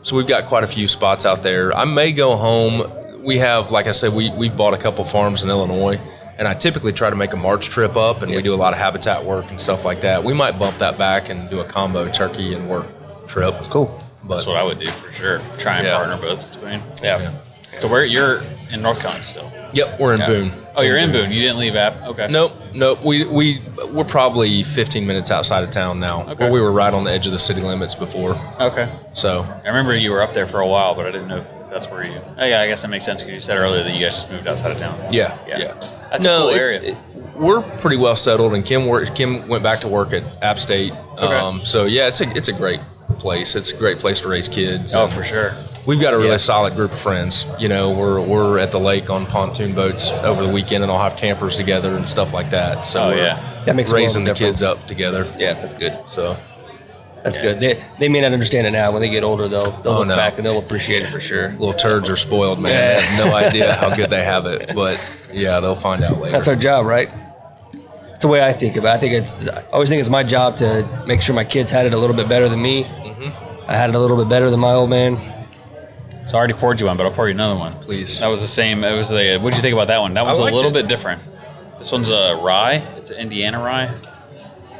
So we've got quite a few spots out there. I may go home. We have, like I said, we've bought a couple farms in Illinois, and I typically try to make a March trip up, and we do a lot of habitat work and stuff like that. We might bump that back and do a combo turkey and work trip. Cool. But, that's what I would do for sure. Try and partner both between. Yeah. So you're in North Carolina still? Yep, we're in Boone. Oh, you're in Boone. You didn't leave App? Okay. Nope. We're probably 15 minutes outside of town now. Okay. We were right on the edge of the city limits before. Okay. So I remember you were up there for a while, but I didn't know if that's where you. Oh, yeah, I guess that makes sense because you said earlier that you guys just moved outside of town. Yeah. That's a cool area. We're pretty well settled, and Kim went back to work at App State. Okay. So yeah, it's a great place. It's a great place to raise kids. Oh, for sure. We've got a really solid group of friends. We're at the lake on pontoon boats over the weekend, and all have campers together and stuff like that. So that makes raising the kids up together. Yeah, that's good. So that's good. They may not understand it now. When they get older, they'll look back and they'll appreciate it for sure. Little turds are spoiled, man. They have no idea how good they have it, but they'll find out later. That's our job, right? That's the way I think about it. I always think it's my job to make sure my kids had it a little bit better than me. I had it a little bit better than my old man. So I already poured you one, but I'll pour you another one. Please. That was the same. It was what did you think about that one? That one's a little bit different. This one's a rye. It's an Indiana rye.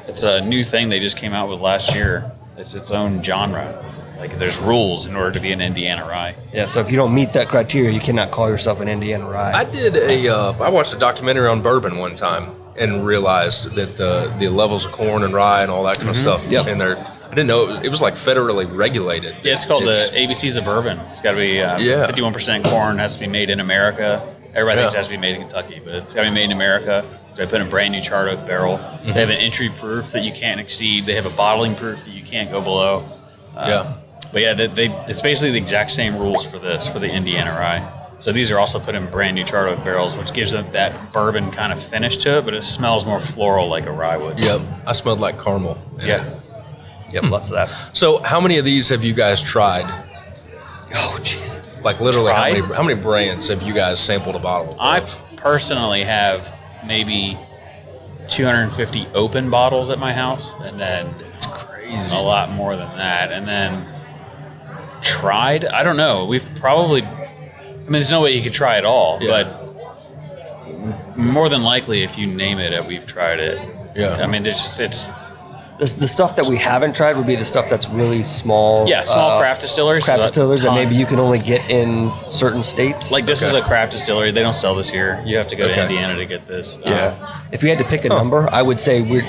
It's a new thing they just came out with last year. It's its own genre. Like there's rules in order to be an Indiana rye. Yeah, so if you don't meet that criteria, you cannot call yourself an Indiana rye. I watched a documentary on bourbon one time and realized that the levels of corn and rye and all that kind of stuff in there. I didn't know it was like federally regulated. Yeah, it's called the ABCs of bourbon. It's got to be 51% corn. Has to be made in America. Everybody thinks it has to be made in Kentucky, but it's got to be made in America. So they put in a brand new charred oak barrel. They have an entry proof that you can't exceed. They have a bottling proof that you can't go below. But yeah, it's basically the exact same rules for the Indiana rye. So these are also put in brand new charred oak barrels, which gives them that bourbon kind of finish to it, but it smells more floral like a rye would. Yep, I smelled like caramel. Yep, lots of that. So how many of these have you guys tried? Oh, jeez. Like literally, how many brands have you guys sampled a bottle of? I personally have maybe 250 open bottles at my house, and then it's crazy. A lot more than that. And then tried, I don't know. We've probably, there's no way you could try it all, but more than likely, if you name it, we've tried it. Yeah. I mean, it's The stuff that we haven't tried would be the stuff that's really small. Yeah, small craft distilleries. Craft distillers that maybe you can only get in certain states. Like this is a craft distillery. They don't sell this here. You have to go to Indiana to get this. Yeah. If you had to pick a number, I would say we're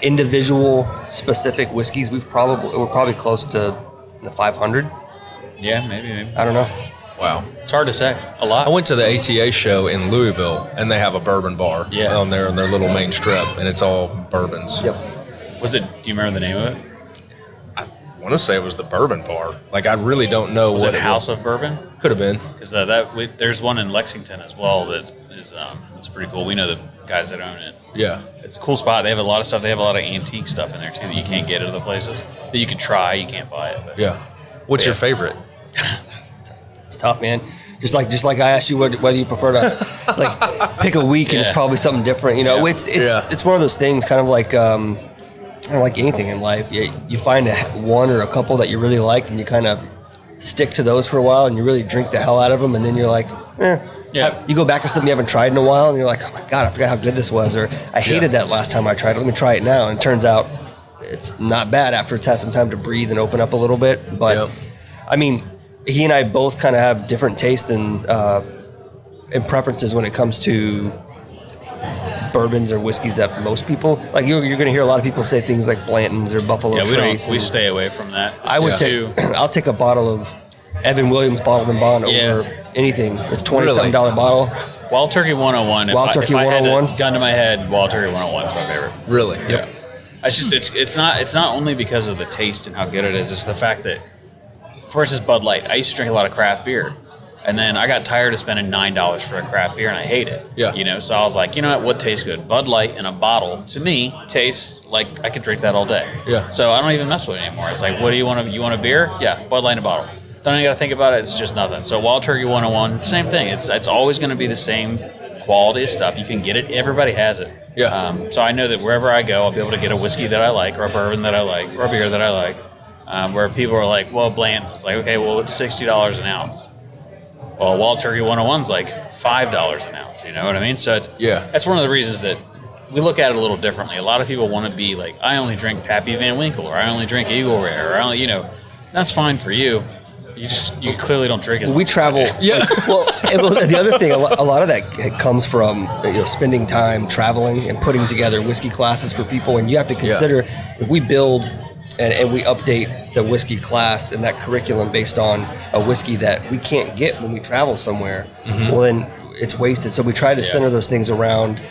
individual specific whiskeys. We're probably close to the 500. Yeah, maybe. I don't know. Wow. It's hard to say. A lot. I went to the ATA show in Louisville, and they have a bourbon bar on their little main strip, and it's all bourbons. Yep. Do you remember the name of it? I want to say it was the Bourbon Bar. Like, I really don't know Was what it House of Bourbon? Could have been. Because there's one in Lexington as well that is it's pretty cool. We know the guys that own it. Yeah. It's a cool spot. They have a lot of stuff. They have a lot of antique stuff in there, too, that you can't get at other places. That you can try. You can't buy it. But. Yeah. What's your favorite? It's tough, man. Just like I asked you whether you prefer to like pick a week and it's probably something different. You know, it's one of those things, kind of like anything in life. You find one or a couple that you really like, and you kind of stick to those for a while, and you really drink the hell out of them, and then you're like, You go back to something you haven't tried in a while, and you're like, oh my god, I forgot how good this was, or I hated that last time I tried it. Let me try it now, and it turns out it's not bad after it's had some time to breathe and open up a little bit. But I mean, he and I both kind of have different tastes and preferences when it comes to bourbons or whiskeys that most people like. You're going to hear a lot of people say things like Blanton's or Buffalo Trace. We stay away from that. I'll take a bottle of Evan Williams Bottled and Bond over anything. It's $20-something bottle. Wild Turkey 101. Wild Turkey 101. Had a gun to my head, Wild Turkey 101 is my favorite. Really? Yeah. It's not only because of the taste and how good it is. It's the fact that, for instance, Bud Light. I used to drink a lot of craft beer. And then I got tired of spending $9 for a craft beer, and I hate it. Yeah. You know, so I was like, you know what tastes good? Bud Light in a bottle, to me, tastes like I could drink that all day. Yeah. So I don't even mess with it anymore. It's like, what do you want? You want a beer? Yeah, Bud Light in a bottle. Don't even got to think about it. It's just nothing. So Wild Turkey 101, same thing. It's always going to be the same quality of stuff. You can get it. Everybody has it. Yeah. So I know that wherever I go, I'll be able to get a whiskey that I like, or a bourbon that I like, or a beer that I like. Where people are like, well, Blanton's. It's like, okay, well, it's $60 an ounce. Well, Wild Turkey 101's like $5 an ounce. You know what I mean? So that's one of the reasons that we look at it a little differently. A lot of people want to be like, I only drink Pappy Van Winkle, or I only drink Eagle Rare, or I only, that's fine for you. You clearly don't drink as much. We travel. Yeah. Well, the other thing, a lot of that comes from spending time traveling and putting together whiskey classes for people, and you have to consider if we build and we update the whiskey class and that curriculum based on a whiskey that we can't get when we travel somewhere, well, then it's wasted. So we try to center those things around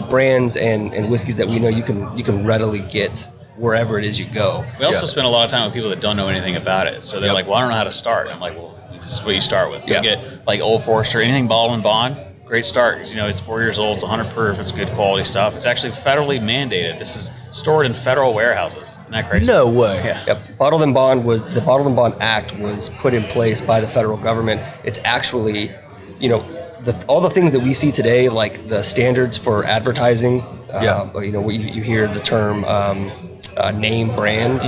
brands and whiskeys that we know you can readily get wherever it is you go. We also spend a lot of time with people that don't know anything about it. So they're like, well, I don't know how to start. I'm like, well, this is what you start with. You get like Old Forester, anything Bottled and Bond, great start. It's 4 years old, it's 100 proof, it's good quality stuff. It's actually federally mandated. This is stored in federal warehouses. Isn't that crazy? No way. Yeah. Yep. Bottled and Bond the Bottled and Bond Act was put in place by the federal government. It's actually, all the things that we see today, like the standards for advertising. You hear the term name brand.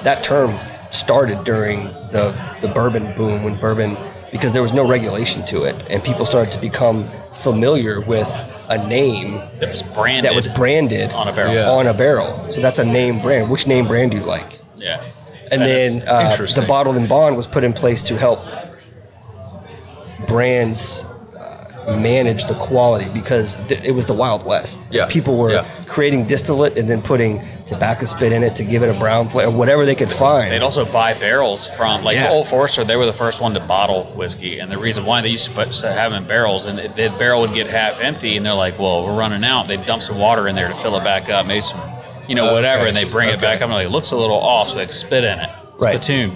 That term started during the bourbon boom, when bourbon, because there was no regulation to it, and people started to become familiar with a name that was branded on a barrel. So that's a name brand. Which name brand do you like? Yeah. And then the Bottled and Bond was put in place to help brands manage the quality, because it was the Wild West. Yeah. People were creating distillate and then putting tobacco spit in it to give it a brown flavor, whatever they could find. They'd also buy barrels from, Old Forester. They were the first one to bottle whiskey, and the reason why they used to have them in barrels, and the barrel would get half empty, and they're like, well, we're running out. They'd dump some water in there to fill it back up, maybe some, whatever, and they bring it back up, and like, it looks a little off, so they'd spit in it. Spittoon.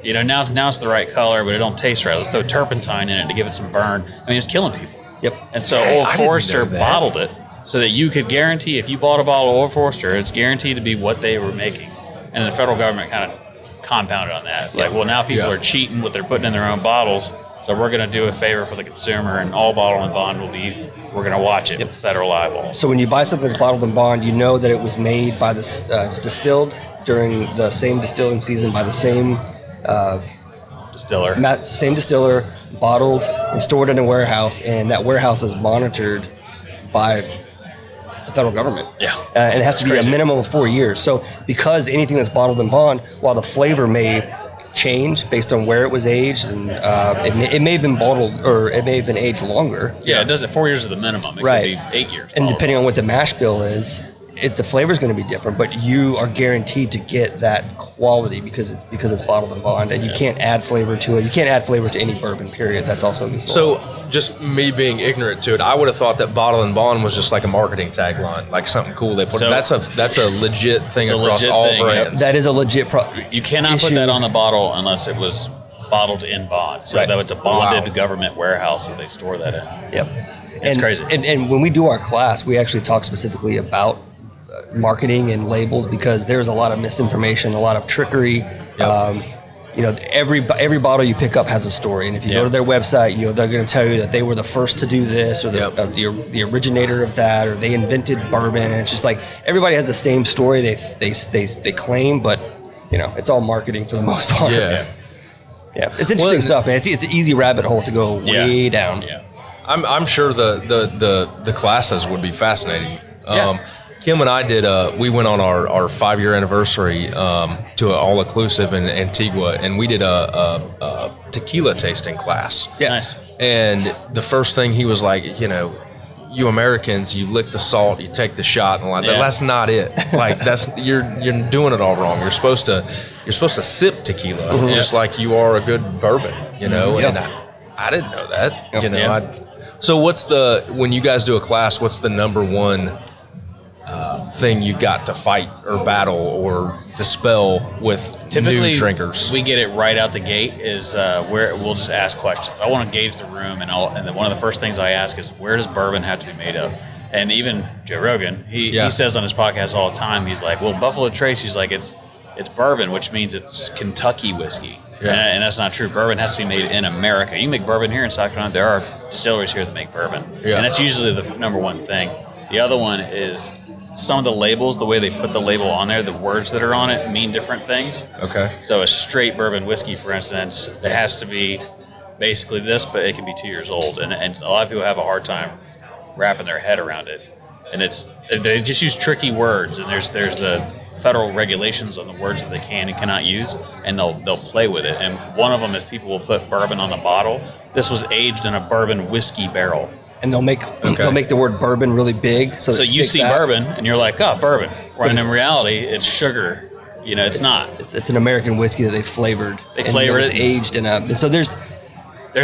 Now it's the right color, but it don't taste right. Let's throw turpentine in it to give it some burn. I mean, it's killing people. Yep. And so Old Forester bottled it so that you could guarantee, if you bought a bottle of Old Forester, it's guaranteed to be what they were making. And the federal government kind of compounded on that. It's like, well, now people are cheating what they're putting in their own bottles, so we're going to do a favor for the consumer, and all Bottled and Bond we're going to watch it with federal eyeball. So when you buy something that's Bottled and Bond, you know that it was made by it's distilled during the same distilling season by the same distiller. Same distiller, bottled and stored in a warehouse, and that warehouse is monitored by the federal government. Yeah. And it has to be crazy. a minimum of 4 years. So because anything that's bottled in bond, while the flavor may change based on where it was aged, and it may have been bottled or it may have been aged longer. Yeah, it does it 4 years is the minimum. It Right. could be 8 years. And depending on what the mash bill is, the flavor is going to be different, but you are guaranteed to get that quality because it's bottled in bond, and you can't add flavor to it. You can't add flavor to any bourbon, period. That's also against the law. So, just me being ignorant to it, I would have thought that bottle and bond was just like a marketing tagline, like something cool they put. So- that's a legit thing It's a across legit all thing, brands. That is a legit You cannot put that on the bottle unless it was bottled in bond. So Right. that it's a bonded Wow. government warehouse that they store that in. Yep. It's crazy. And when we do our class, we actually talk specifically about marketing and labels because there's a lot of misinformation, a lot of trickery. Yep. Every bottle you pick up has a story, and if you go to their website, they're going to tell you that they were the first to do this, or the originator of that, or they invented bourbon. And it's just like everybody has the same story they claim, but it's all marketing for the most part. Yeah. Yeah, it's interesting stuff, man. It's an easy rabbit hole to go way down. Yeah. I'm sure the classes would be fascinating. Yeah. Kim and I we went on our 5-year anniversary to an all-inclusive in Antigua, and we did a tequila tasting class. Yeah. Nice. And the first thing he was like, you Americans, you lick the salt, you take the shot, and that's not it. Like you're doing it all wrong. You're supposed to sip tequila just like you are a good bourbon, And I didn't know that, So when you guys do a class, what's the number one thing you've got to fight or battle or dispel with Typically, new drinkers? we get it right out the gate is where we'll just ask questions. I want to gauge the room, and then one of the first things I ask is, where does bourbon have to be made of? And even Joe Rogan, he says on his podcast all the time, he's like, well, Buffalo Trace, he's like, it's bourbon, which means it's Kentucky whiskey. Yeah. And that's not true. Bourbon has to be made in America. You can make bourbon here in South Carolina. There are distilleries here that make bourbon. Yeah. And that's usually the number one thing. The other one is some of the labels, the way they put the label on there, the words that are on it mean different things. Okay. So a straight bourbon whiskey, for instance, it has to be basically this, but it can be 2 years old. And a lot of people have a hard time wrapping their head around it. And they just use tricky words. And there's the federal regulations on the words that they can and cannot use, and they'll play with it. And one of them is people will put bourbon on the bottle. This was aged in a bourbon whiskey barrel. And they'll make the word bourbon really big, so you see bourbon and you're like, oh, bourbon. Right, and in reality, it's sugar. It's not. It's an American whiskey that they flavored. They flavored it. Aged in a. So there's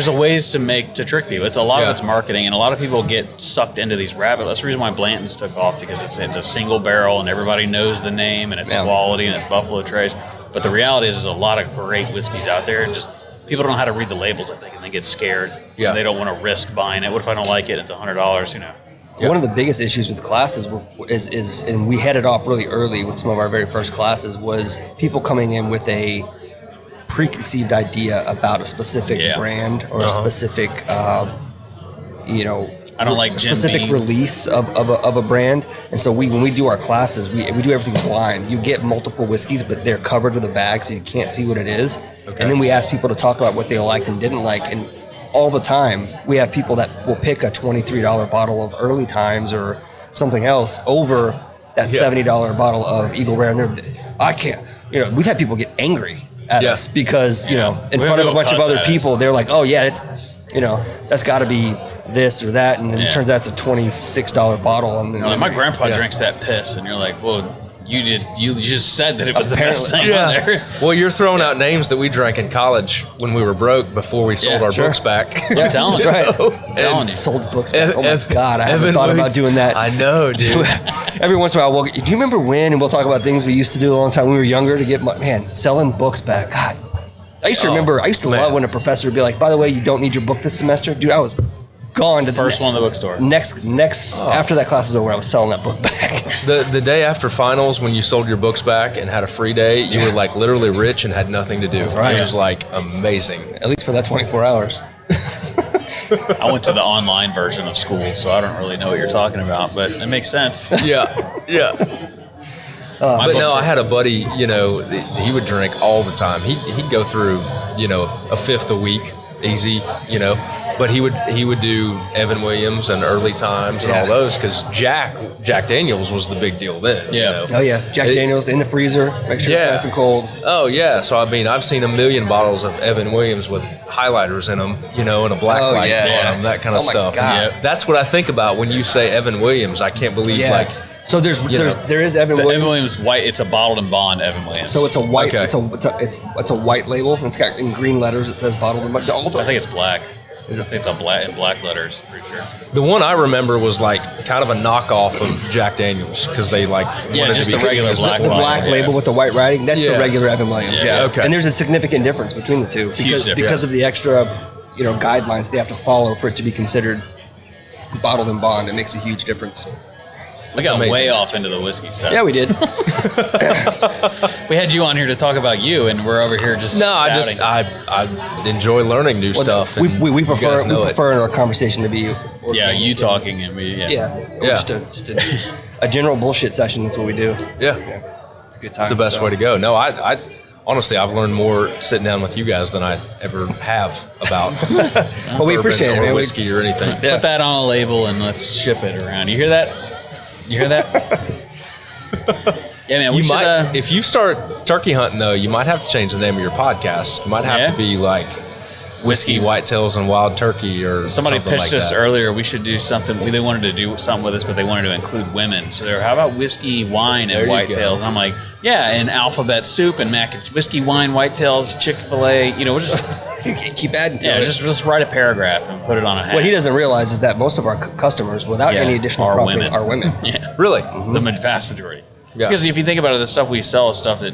a ways to trick people. It's a lot of it's marketing, and a lot of people get sucked into these rabbit. That's the reason why Blanton's took off, because it's a single barrel and everybody knows the name and it's quality and it's Buffalo Trace. But the reality is, there's a lot of great whiskeys out there, and just people don't know how to read the labels, I think, and they get scared. Yeah. And they don't want to risk buying it. What if I don't like it? It's $100. One of the biggest issues with classes is, and we headed off really early with some of our very first classes, was people coming in with a preconceived idea about a specific brand or a specific, I don't like Jim specific Beam. release of a brand. And so when we do our classes, we do everything blind. You get multiple whiskeys, but they're covered with a bag, so you can't see what it is. Okay. And then we ask people to talk about what they liked and didn't like. And all the time, we have people that will pick a $23 bottle of Early Times or something else over that $70 bottle of Eagle Rare. And I can't. We've had people get angry at us because, in front of a bunch of other people, they're like, oh, yeah, it's, that's got to be this or that. And it turns out it's a $26 bottle. And my grandpa drinks that piss, and you're like, well, you just said that it was the best thing on there. Well, you're throwing out names that we drank in college when we were broke before we sold our books back. I'm telling you. Right. I'm telling you. Sold books back. Oh my God, I haven't thought about doing that. I know, dude. Every once in a while, do you remember when, and we'll talk about things we used to do a long time when we were younger to get, selling books back. God, I used to love when a professor would be like, by the way, you don't need your book this semester. Dude, I was gone to the first one in the bookstore. After that class was over, I was selling that book back. The day after finals, when you sold your books back and had a free day, you were like literally rich and had nothing to do. That's right. It was like amazing. At least for that 24 hours. I went to the online version of school, so I don't really know what you're talking about, but it makes sense. Yeah. But no, I had a buddy, he would drink all the time. He'd go through, a fifth a week, easy, But he would do Evan Williams and Early Times and all those because Jack Daniels was the big deal then. Yeah. You know? Oh yeah, Jack Daniels in the freezer, make sure it's nice and cold. Oh yeah. So I mean, I've seen a million bottles of Evan Williams with highlighters in them, you know, and a black light on them, that kind of stuff. God. That's what I think about when you say Evan Williams. I can't believe like. So there is Evan Williams. Evan Williams white. It's a bottled and bond Evan Williams. So it's a white. Okay. It's a white label. It's got in green letters. It says bottled and bond. I think it's black. Is it? I think it's a black in black letters. Pretty sure. The one I remember was like kind of a knockoff of Jack Daniels because they like wanted just to be the regular seen as black The one. black label with the white writing. That's the regular Evan Williams. Yeah. Yeah. Okay. And there's a significant difference between the two because of the extra, guidelines they have to follow for it to be considered bottled and bond. It makes a huge difference. We got amazing. way off into the whiskey stuff. Yeah, we did. We had you on here to talk about you, and we're over here just. No, spouting. I enjoy learning new stuff. We and prefer you guys know it. in our conversation to be you talking and we. just a general bullshit session. That's what we do. Yeah. It's a good time. It's the best way to go. No, I honestly, I've learned more sitting down with you guys than I ever have about Well, we appreciate it, or man. whiskey or anything. Yeah. Put that on a label and let's ship it around. You hear that? You hear that? Yeah, man. We You should. might, if you start turkey hunting though, you might have to change the name of your podcast. You might have to be like Whiskey, Whitetails, and Wild Turkey or Somebody something pitched like us that. earlier. We should do something. They wanted to do something with us, but they wanted to include women. So they're, how about whiskey, wine, and There you whitetails? go. And I'm like, yeah, and alphabet soup and whiskey, wine, whitetails, Chick-fil-A. We'll just Keep adding to it. just write a paragraph and put it on a hat. What he doesn't realize is that most of our customers, without any additional are prompting, women. are women. Yeah, Really? the vast majority. Yeah. Because if you think about it, the stuff we sell is stuff that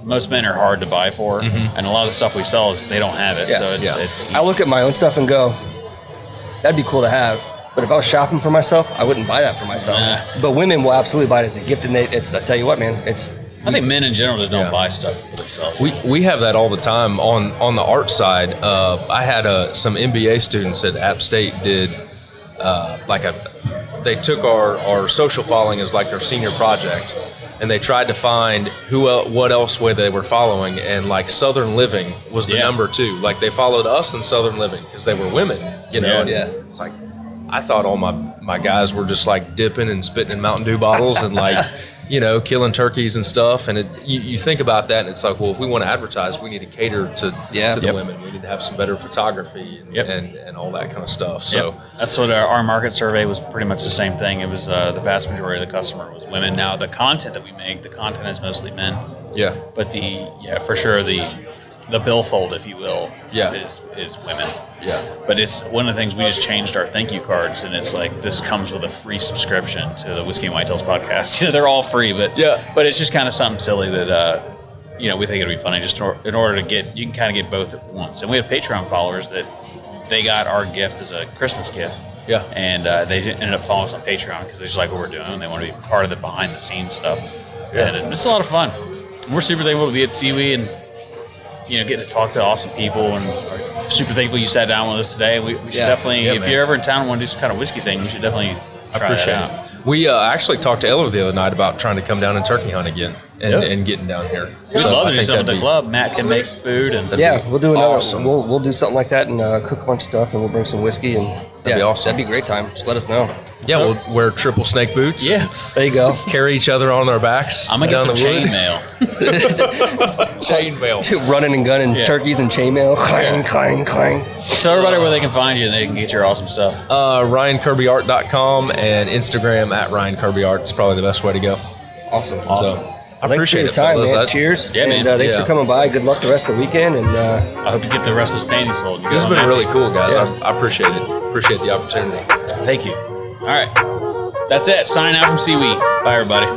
most men are hard to buy for, and a lot of the stuff we sell is they don't have it. Yeah. So it's I look at my own stuff and go, that'd be cool to have. But if I was shopping for myself, I wouldn't buy that for myself. Nah. But women will absolutely buy it as a gift, and I tell you what, man, I think men in general just don't buy stuff for themselves. We have that all the time on the art side. I had some MBA students at App State did they took our social following as like their senior project, and they tried to find what else way they were following, and like Southern Living was the number 2. Like they followed us in Southern Living because they were women, and it's like I thought all my guys were just like dipping and spitting in Mountain Dew bottles and like killing turkeys and stuff, and you think about that and it's like, well, if we want to advertise, we need to cater to the women. We need to have some better photography and all that kind of stuff. So that's what our market survey was pretty much the same thing. It was the vast majority of the customer was women. Now the content that we make, the content is mostly men. Yeah. But for sure the billfold, if you will, is women. Yeah. But it's one of the things we just changed our thank you cards, and it's like this comes with a free subscription to the Whiskey and Whitetails podcast. They're all free, but it's just kind of something silly that we think it'll be funny. Just in order to you can kind of get both at once. And we have Patreon followers that they got our gift as a Christmas gift. Yeah. And they ended up following us on Patreon because they just like what we're doing and they want to be part of the behind the scenes stuff. Yeah. And it's a lot of fun. We're super thankful to be at SEWE and getting to talk to awesome people, and are super thankful you sat down with us today. We should definitely, if you're ever in town and want to do some kind of whiskey thing, you should definitely try that out. We actually talked to Eller the other night about trying to come down and turkey hunt again and getting down here. We'd love to do something at the club. Matt can make food. And we'll do another. Awesome. We'll do something like that and cook a bunch of stuff, and we'll bring some whiskey, and that'd be awesome. That'd be a great time. Just let us know. Yeah, we'll wear triple snake boots. Yeah. There you go. Carry each other on our backs. I'm going to get down some the wood. chainmail. Chainmail. Running and gunning turkeys and chainmail. Clang, clang, clang. Tell everybody where they can find you and they can get your awesome stuff. RyanKirbyArt.com and Instagram at RyanKirbyArt. It's probably the best way to go. Awesome. So, I Thanks appreciate for your it, time, fellas. man. Cheers. Yeah, man. And thanks for coming by. Good luck the rest of the weekend. And I hope you get the rest of this painting sold. This has been really cool, guys. I appreciate it. Appreciate the opportunity. Thank you. All right. That's it. Signing out from SEWE. Bye, everybody.